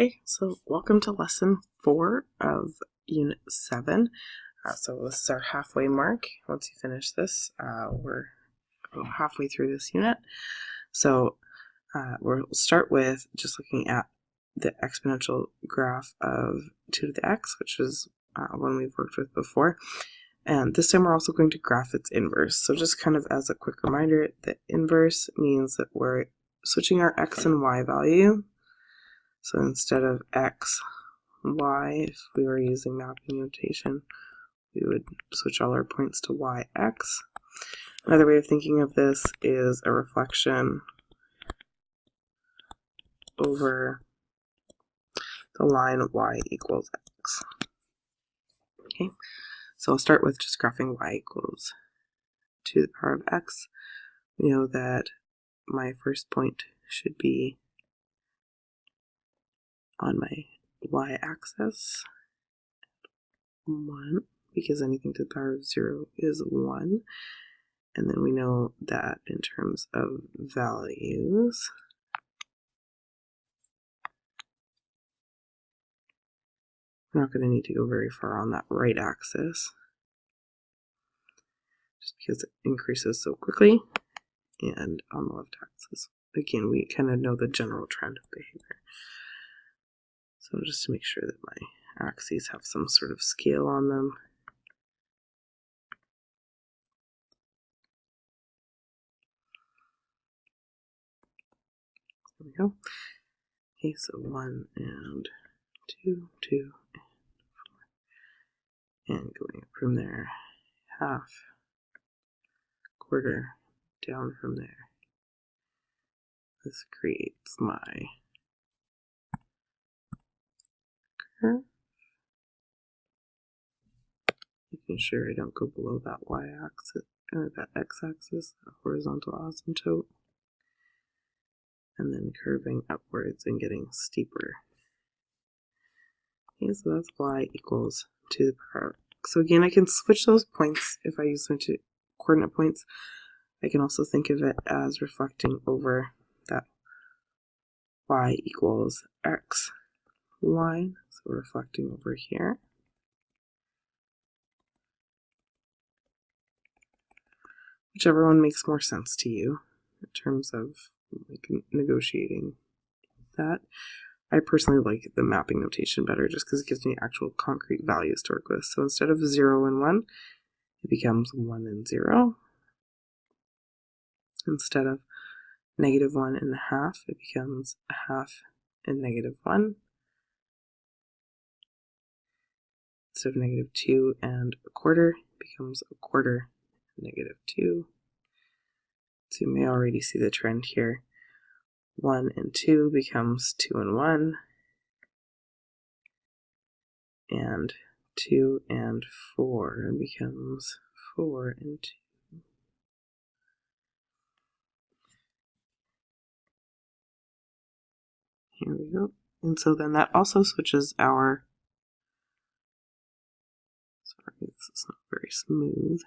Okay, so welcome to lesson 4 of unit 7. So this is our halfway mark. Once you finish this, we're halfway through this unit. So we'll start with just looking at the exponential graph of 2 to the x, which is one we've worked with before. And this time we're also going to graph its inverse. So just kind of as a quick reminder, the inverse means that we're switching our x and y value. So instead of x, y, if we were using mapping notation, we would switch all our points to y, x. Another way of thinking of this is a reflection over the line y equals x. Okay, so I'll start with just graphing y equals 2 to the power of x. We know that my first point should be on my y-axis, 1, because anything to the power of 0 is 1. And then we know that in terms of values, we're not going to need to go very far on that right axis, just because it increases so quickly. And on the left axis, again, we kind of know the general trend of behavior. So just to make sure that my axes have some sort of scale on them. There we go. Okay, so 1 and 2, 2 and 4. And going up from there, half, quarter, down from there. This creates my curve. Making sure I don't go below that y-axis, or that x-axis, the horizontal asymptote. And then curving upwards and getting steeper. Okay, so that's y equals 2 to the power. So again, I can switch those points if I use them to coordinate points. I can also think of it as reflecting over that y equals x line. So reflecting over here. Whichever one makes more sense to you in terms of like negotiating that. I personally like the mapping notation better just because it gives me actual concrete values to work with. So instead of 0 and 1, it becomes 1 and 0. Instead of -1 and a half, it becomes a half and -1. Instead of -2 and a quarter, it becomes a quarter and -2. So you may already see the trend here. 1 and 2 becomes 2 and 1. And 2 and 4 becomes 4 and 2. Here we go. And so then that also switches our, sorry, this is not very smooth.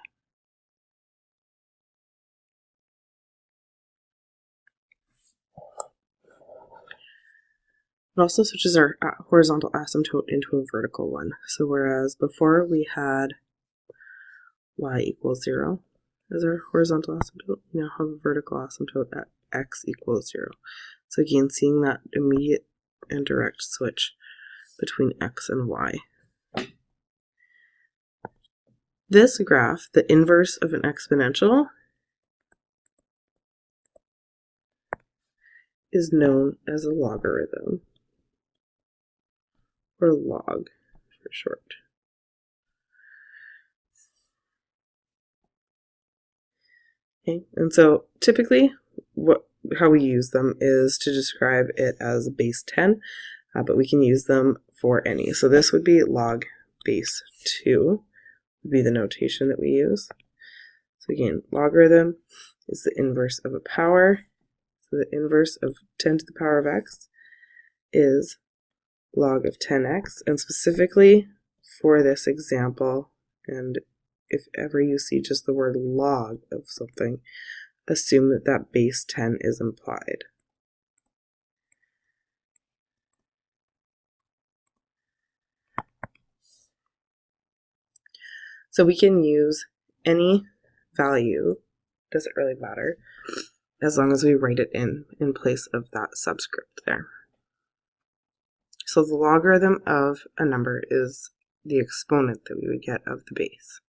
It also switches our horizontal asymptote into a vertical one. So whereas before we had y equals 0 as our horizontal asymptote, we now have a vertical asymptote at x equals 0. So again, seeing that immediate and direct switch between x and y. This graph, the inverse of an exponential, is known as a logarithm, or log for short. Okay, and so typically how we use them is to describe it as base 10, but we can use them for any. So this would be log base 2, would be the notation that we use. So again, logarithm is the inverse of a power. So the inverse of 10 to the power of x is log of 10x, and specifically for this example, and if ever you see just the word log of something, assume that that base 10 is implied. So we can use any value, doesn't really matter, as long as we write it in place of that subscript there. So the logarithm of a number is the exponent that we would get of the base.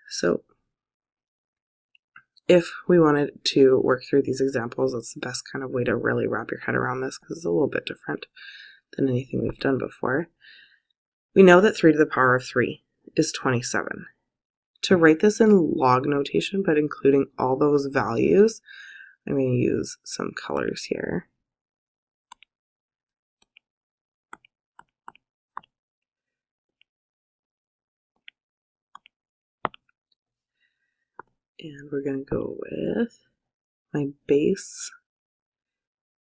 So if we wanted to work through these examples, that's the best kind of way to really wrap your head around this, because it's a little bit different than anything we've done before. We know that 3 to the power of 3 is 27. To write this in log notation, but including all those values, I'm going to use some colors here. And we're going to go with my base.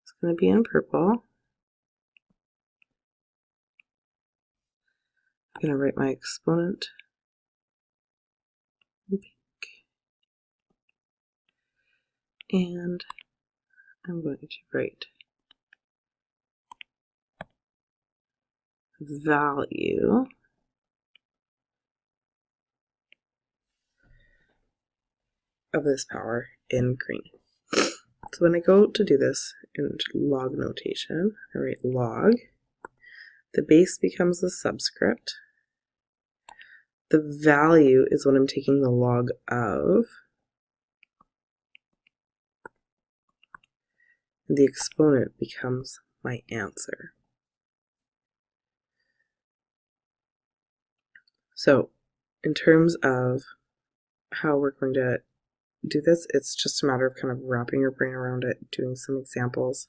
It's going to be in purple. I'm going to write my exponent in pink. And I'm going to write value of this power in green. So when I go to do this in log notation, I write log. The base becomes the subscript. The value is what I'm taking the log of. And the exponent becomes my answer. So in terms of how we're going to do this, it's just a matter of kind of wrapping your brain around it, doing some examples.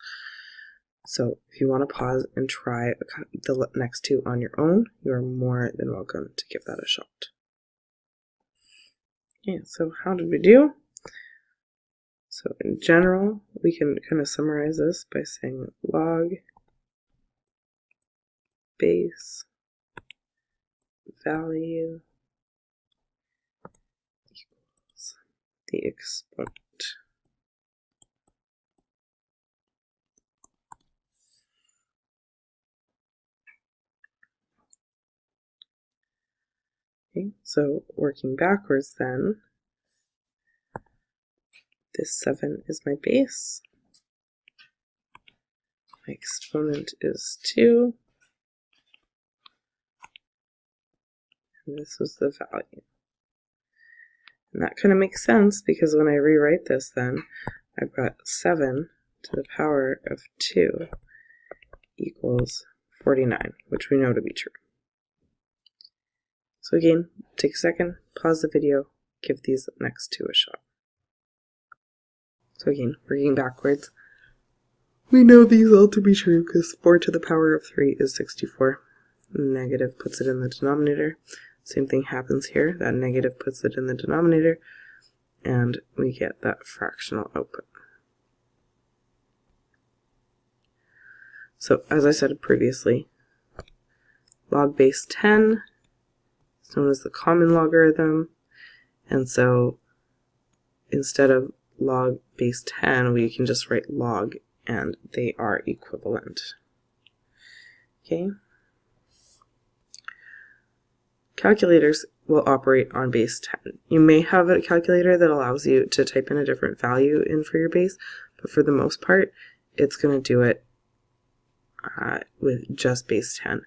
So if you want to pause and try the next two on your own, you are more than welcome to give that a shot. Yeah, so how did we do? So in general, we can kind of summarize this by saying log base value equals the exponent. Okay, so working backwards then, this 7 is my base, my exponent is 2, and this was the value. And that kind of makes sense because when I rewrite this then, I've got 7 to the power of 2 equals 49, which we know to be true. So again, take a second, pause the video, give these next two a shot. So again, working backwards, we know these all to be true because 4 to the power of 3 is 64. Negative puts it in the denominator. Same thing happens here. That negative puts it in the denominator, and we get that fractional output. So as I said previously, log base 10 is known as the common logarithm, and so instead of log base 10, we can just write log, and they are equivalent. Okay. Calculators will operate on base 10. You may have a calculator that allows you to type in a different value in for your base, but for the most part, it's going to do it with just base 10.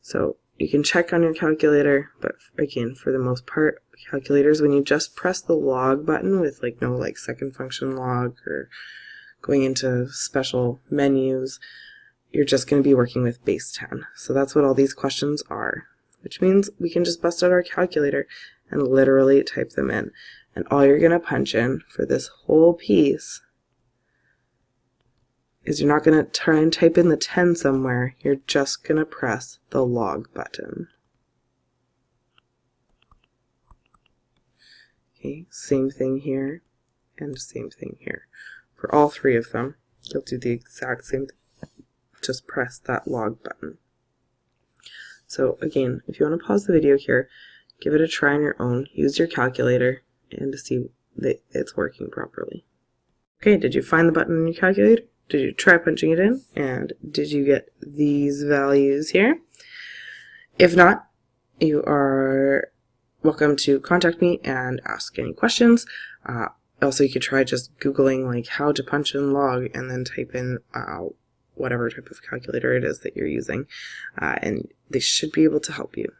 So you can check on your calculator, but again, for the most part, calculators, when you just press the log button with no second function log or going into special menus, you're just going to be working with base 10. So that's what all these questions are, which means we can just bust out our calculator and literally type them in. And all you're going to punch in for this whole piece is you're not going to try and type in the 10 somewhere, you're just going to press the log button. Okay, same thing here, and same thing here. For all three of them, you'll do the exact same thing. Just press that log button. So again, if you want to pause the video here, give it a try on your own, use your calculator, and to see that it's working properly. Okay, did you find the button in your calculator? Did you try punching it in? And did you get these values here? If not, you are welcome to contact me and ask any questions. Also, you could try just Googling like how to punch in log and then type in whatever type of calculator it is that you're using, and they should be able to help you.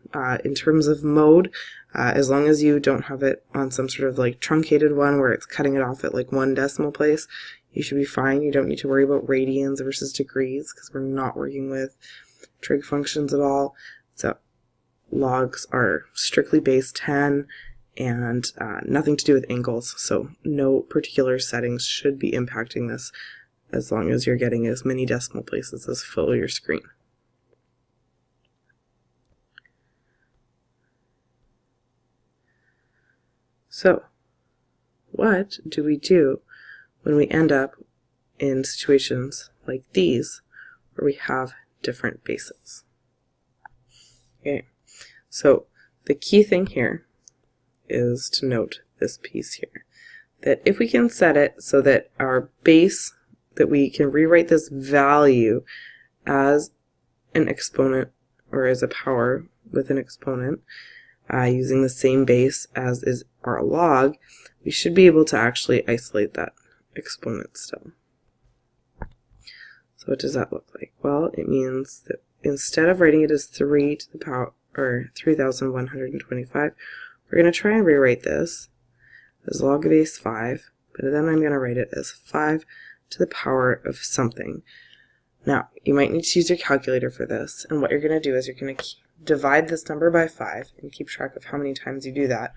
In terms of mode, as long as you don't have it on some sort of like truncated one where it's cutting it off at like 1 decimal place, you should be fine. You don't need to worry about radians versus degrees because we're not working with trig functions at all. So logs are strictly base 10 and nothing to do with angles, so no particular settings should be impacting this as long as you're getting as many decimal places as fill your screen. So what do we do when we end up in situations like these where we have different bases? Okay, so the key thing here is to note this piece here, that if we can set it so that our base, that we can rewrite this value as an exponent or as a power with an exponent using the same base as is our log, we should be able to actually isolate that exponent still. So what does that look like? Well, it means that instead of writing it as 3 to the power, or 3,125, we're going to try and rewrite this as log of base 5, but then I'm going to write it as 5 to the power of something. Now, you might need to use your calculator for this, and what you're going to do is you're going to divide this number by 5 and keep track of how many times you do that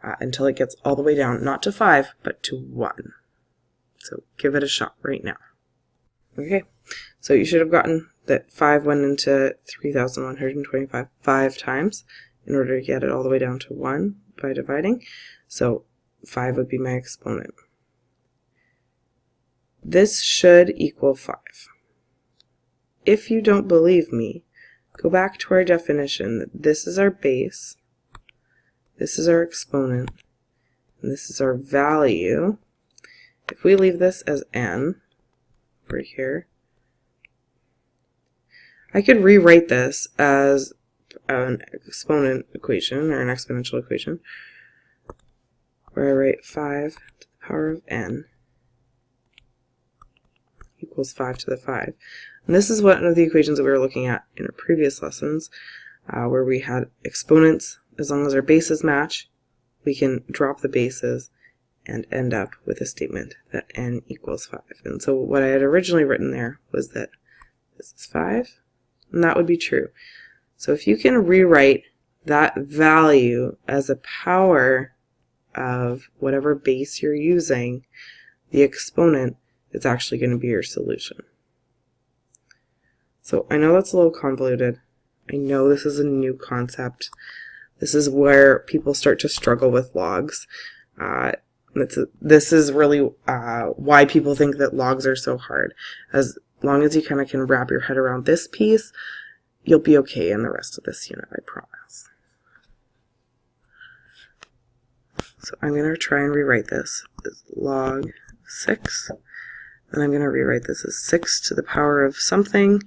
until it gets all the way down, not to 5, but to 1. So give it a shot right now. Okay, so you should have gotten that 5 went into 3,125 5 times in order to get it all the way down to 1 by dividing. So 5 would be my exponent. This should equal 5. If you don't believe me, go back to our definition. This is our base, this is our exponent, and this is our value. If we leave this as n right here, I could rewrite this as an exponent equation or an exponential equation where I write 5 to the power of n equals 5 to the 5. And this is one of the equations that we were looking at in our previous lessons, where we had exponents. As long as our bases match, we can drop the bases and end up with a statement that n equals 5. And so what I had originally written there was that this is 5, and that would be true. So if you can rewrite that value as a power of whatever base you're using, the exponent is actually going to be your solution. So I know that's a little convoluted. I know this is a new concept. This is where people start to struggle with logs. This is really why people think that logs are so hard. As long as you kind of can wrap your head around this piece, you'll be okay in the rest of this unit, I promise. So I'm going to try and rewrite this as log 6. And I'm going to rewrite this as 6 to the power of something.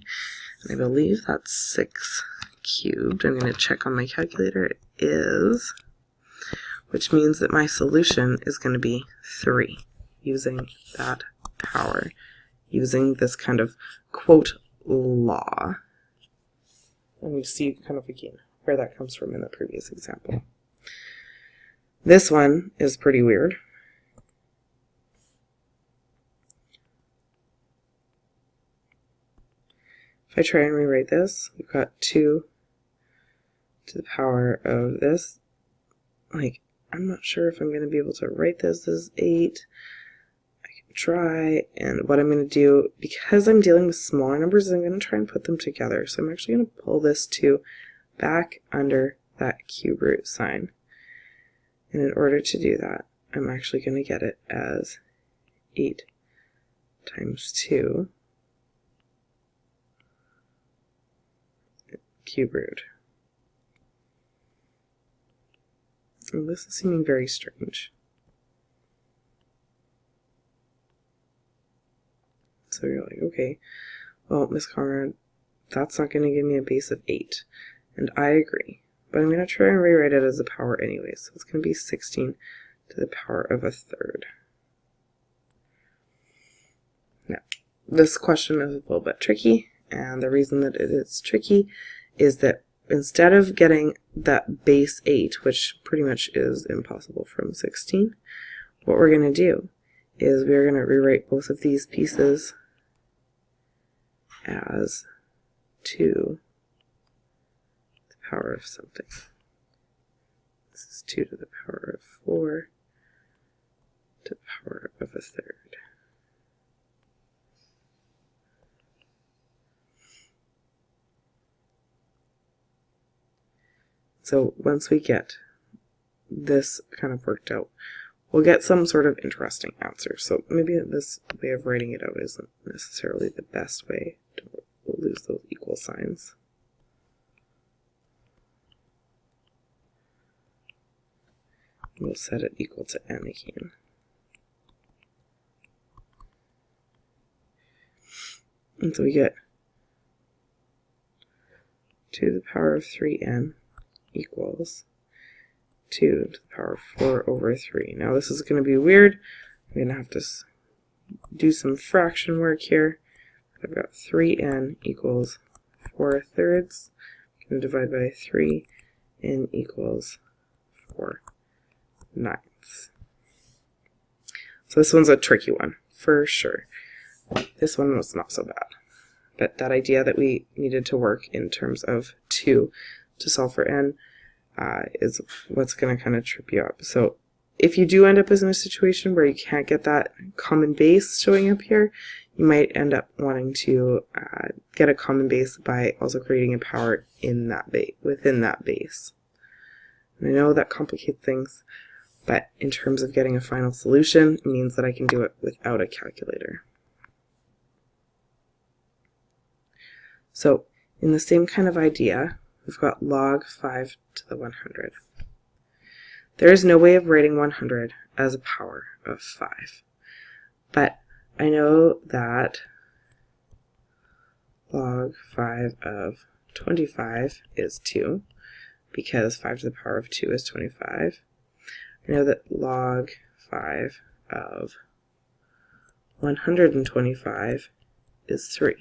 And I believe that's 6 cubed. I'm going to check on my calculator. It is, which means that my solution is going to be 3, using that power, using this kind of quote law. And we see kind of again where that comes from in the previous example. This one is pretty weird. If I try and rewrite this, we've got 2 to the power of this. Like, I'm not sure if I'm going to be able to write this as 8. I can try, and what I'm going to do, because I'm dealing with smaller numbers, I'm going to try and put them together. So I'm actually going to pull this 2 back under that cube root sign. And in order to do that, I'm actually going to get it as 8 times 2 cube root. And this is seeming very strange. So you're like, okay, well, Miss Conrad, that's not going to give me a base of 8. And I agree. but I'm going to try and rewrite it as a power anyway. So it's going to be 16 to the power of a third. Now, this question is a little bit tricky, and the reason that it is tricky is that instead of getting that base 8, which pretty much is impossible from 16, what we're going to do is we're going to rewrite both of these pieces as 2 to the power of something. This is 2 to the power of 4 to the power of a third. So once we get this kind of worked out, we'll get some sort of interesting answer. So maybe this way of writing it out isn't necessarily the best way. We'll lose those equal signs. We'll set it equal to n again. And so we get 2 to the power of 3n equals 2 to the power of 4 over 3. Now this is going to be weird. I'm going to have to do some fraction work here. I've got 3n equals 4 thirds. I'm going to divide by 3. N equals 4 ninths. So this one's a tricky one, for sure. This one was not so bad. But that idea that we needed to work in terms of 2 to solve for n is what's going to kind of trip you up. So if you do end up in a situation where you can't get that common base showing up here, you might end up wanting to get a common base by also creating a power in that within that base. And I know that complicates things, but in terms of getting a final solution, it means that I can do it without a calculator. So in the same kind of idea, we've got log 5 to the 100. There is no way of writing 100 as a power of 5, but I know that log 5 of 25 is 2, because 5 to the power of 2 is 25. I know that log 5 of 125 is 3.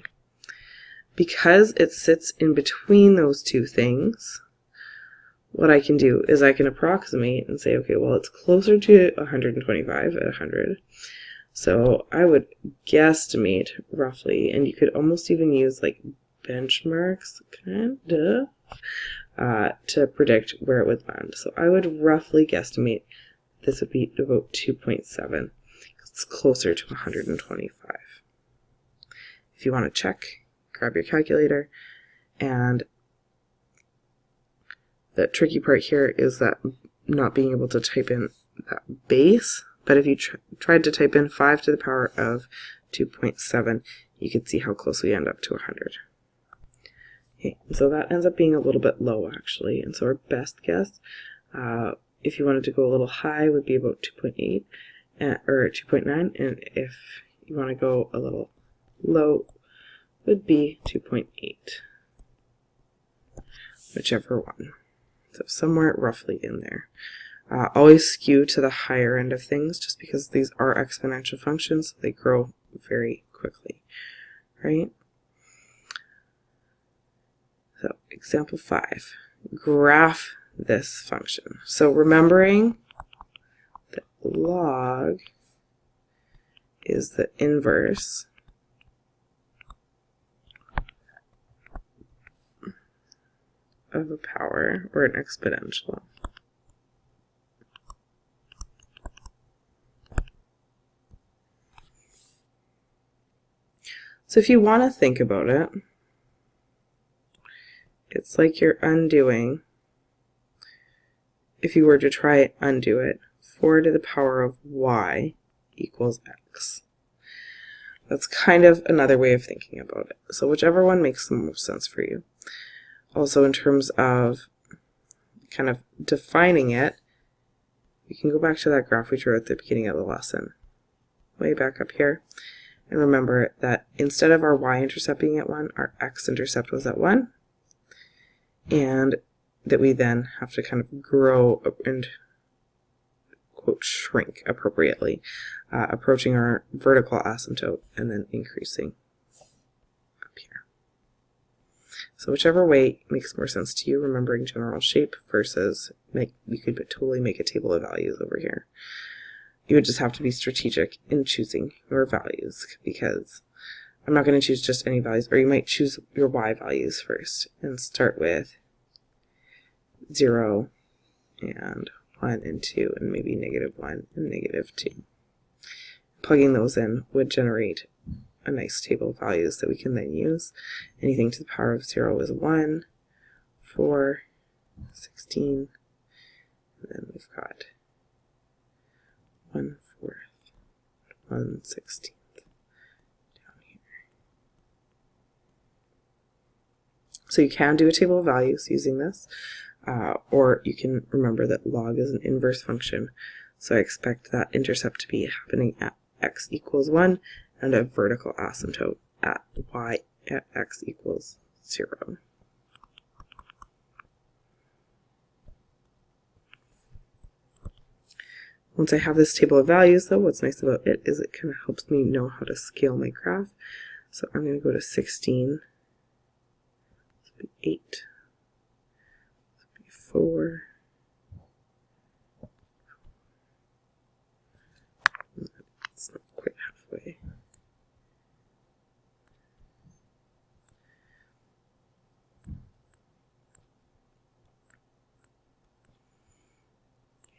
Because it sits in between those two things, what I can do is I can approximate and say, okay, well, it's closer to 125 at 100. So I would guesstimate roughly, and you could almost even use like benchmarks, kind of, to predict where it would land. So I would roughly guesstimate this would be about 2.7. It's closer to 125. If you want to check, grab your calculator, and the tricky part here is that not being able to type in that base, but if you tried to type in 5 to the power of 2.7, you could see how close we end up to 100. Okay, so that ends up being a little bit low actually, and so our best guess, if you wanted to go a little high, would be about 2.8 or 2.9, and if you want to go a little low, would be 2.8, whichever one. So somewhere roughly in there. Always skew to the higher end of things just because these are exponential functions, so they grow very quickly, right? So example 5, graph this function. So remembering that log is the inverse of a power or an exponential. So if you want to think about it, it's like you're undoing, if you were to try undo it, 4 to the power of y equals x. That's kind of another way of thinking about it. So whichever one makes the most sense for you. Also in terms of kind of defining it, you can go back to that graph we drew at the beginning of the lesson, way back up here, and remember that instead of our y-intercept being at 1, our x-intercept was at 1, and that we then have to kind of grow and quote shrink appropriately, approaching our vertical asymptote and then increasing up here. So whichever way makes more sense to you, remembering general shape versus you could totally make a table of values over here. You would just have to be strategic in choosing your values, because I'm not going to choose just any values, or you might choose your y values first and start with 0 and 1 and 2 and maybe -1 and -2. Plugging those in would generate a nice table of values that we can then use. Anything to the power of 0 is 1, 4, 16, and then we've got 1/4, 1/16 down here. So you can do a table of values using this, or you can remember that log is an inverse function, so I expect that intercept to be happening at x equals 1 and a vertical asymptote at y at x equals 0. Once I have this table of values, though, what's nice about it is it kind of helps me know how to scale my graph. So I'm going to go to 16, this would be 8, this would be 4, it's not quite halfway.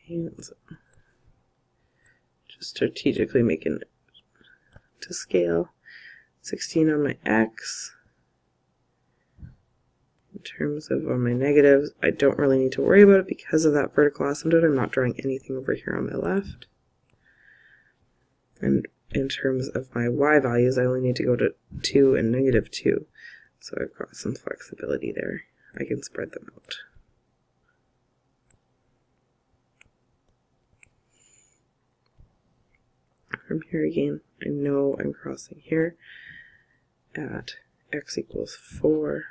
And so just strategically making it to scale. 16 on my x. In terms of on my negatives, I don't really need to worry about it because of that vertical asymptote. I'm not drawing anything over here on my left. And in terms of my y values, I only need to go to 2 and -2. So I've got some flexibility there. I can spread them out. From here again, I know I'm crossing here at x equals 4,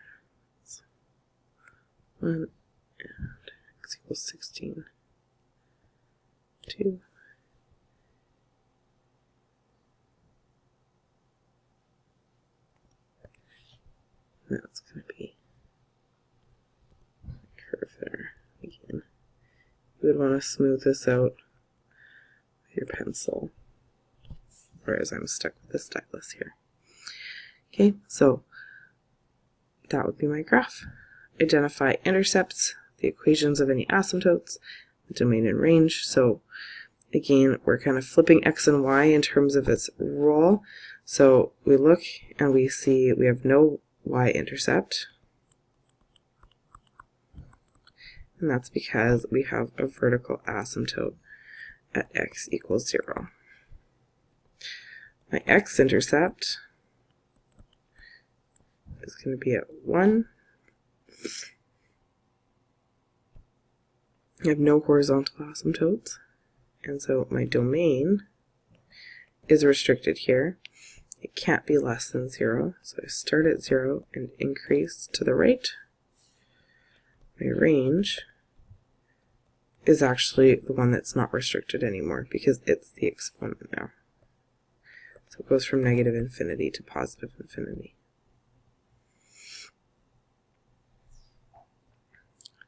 1, and x equals 16, 2. That's going to be a curve there. Again, you would want to smooth this out with your pencil, whereas I'm stuck with the stylus here. Okay, so that would be my graph. Identify intercepts, the equations of any asymptotes, the domain and range. So again, we're kind of flipping x and y in terms of its role. So we look and we see we have no y-intercept, and that's because we have a vertical asymptote at x equals 0. My x-intercept is going to be at 1. I have no horizontal asymptotes, and so my domain is restricted here. It can't be less than 0, so I start at 0 and increase to the right. My range is actually the one that's not restricted anymore because it's the exponent now. So it goes from -infinity to +infinity.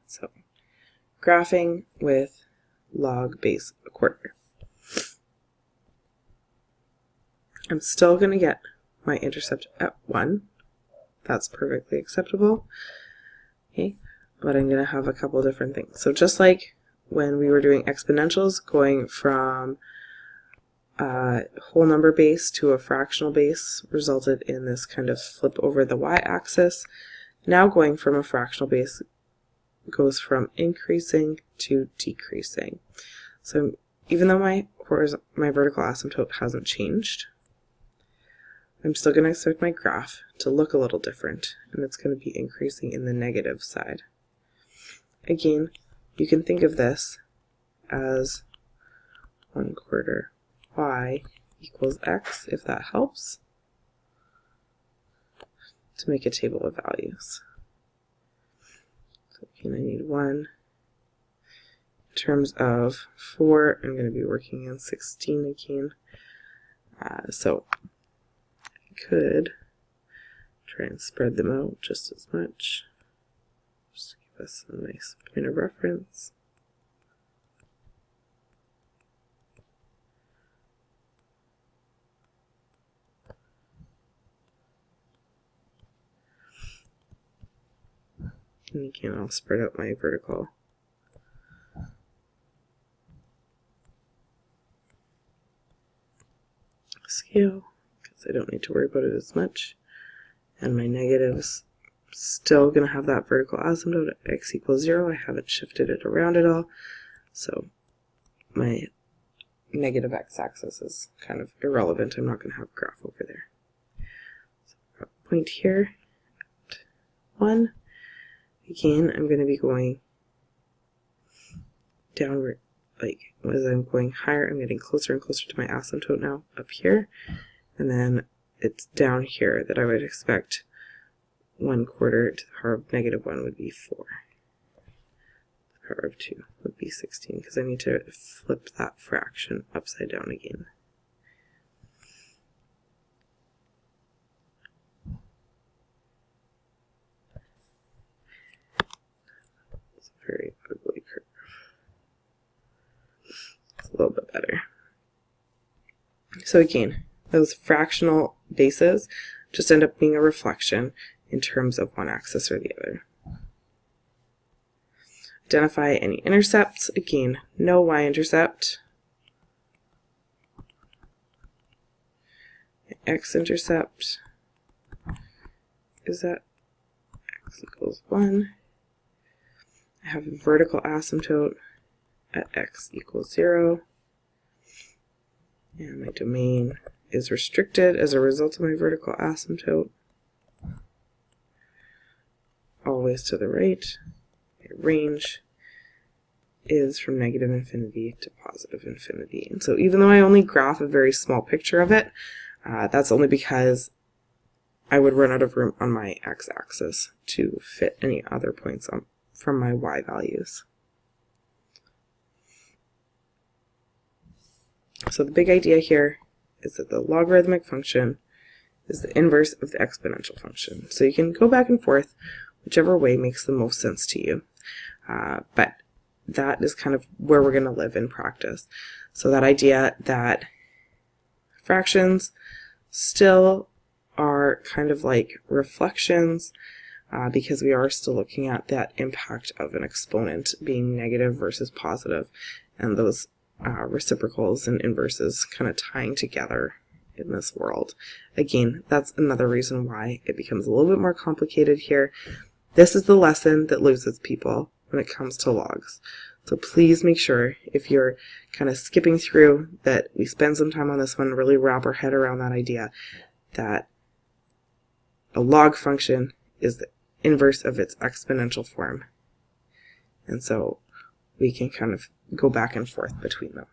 So graphing with log base a quarter. I'm still going to get my intercept at 1. That's perfectly acceptable. Okay, but I'm going to have a couple different things. So just like when we were doing exponentials, going from a whole number base to a fractional base resulted in this kind of flip over the y-axis. Now going from a fractional base goes from increasing to decreasing. So even though my vertical asymptote hasn't changed, I'm still going to expect my graph to look a little different, and it's going to be increasing in the negative side. Again, you can think of this as 1/4 y equals x, if that helps, to make a table of values. So and I need 1. In terms of 4, I'm going to be working on 16 again. So I could try and spread them out just as much, just to give us a nice point of reference. And again, I'll spread out my vertical scale because I don't need to worry about it as much. And my negatives still going to have that vertical asymptote at x equals 0. I haven't shifted it around at all. So my negative x-axis is kind of irrelevant. I'm not going to have a graph over there. So I've got a point here at 1. Again, I'm going to be going downward, like as I'm going higher, I'm getting closer and closer to my asymptote now up here. And then it's down here that I would expect 1/4 to the power of -1 would be 4. The power of 2 would be 16 because I need to flip that fraction upside down again. It's a very ugly curve. It's a little bit better. So again, those fractional bases just end up being a reflection in terms of one axis or the other. Identify any intercepts. Again, no y-intercept. X-intercept is at x equals 1. I have a vertical asymptote at x equals 0. And my domain is restricted as a result of my vertical asymptote. Always to the right. My range is from -infinity to +infinity. And so even though I only graph a very small picture of it, that's only because I would run out of room on my x-axis to fit any other points from my y values. So the big idea here is that the logarithmic function is the inverse of the exponential function. So you can go back and forth whichever way makes the most sense to you. But that is kind of where we're going to live in practice. So that idea that fractions still are kind of like reflections because we are still looking at that impact of an exponent being negative versus positive, and those reciprocals and inverses kind of tying together in this world. Again, that's another reason why it becomes a little bit more complicated here. This is the lesson that loses people when it comes to logs. So please make sure, if you're kind of skipping through, that we spend some time on this one, really wrap our head around that idea that a log function is the inverse of its exponential form. And so we can kind of go back and forth between them.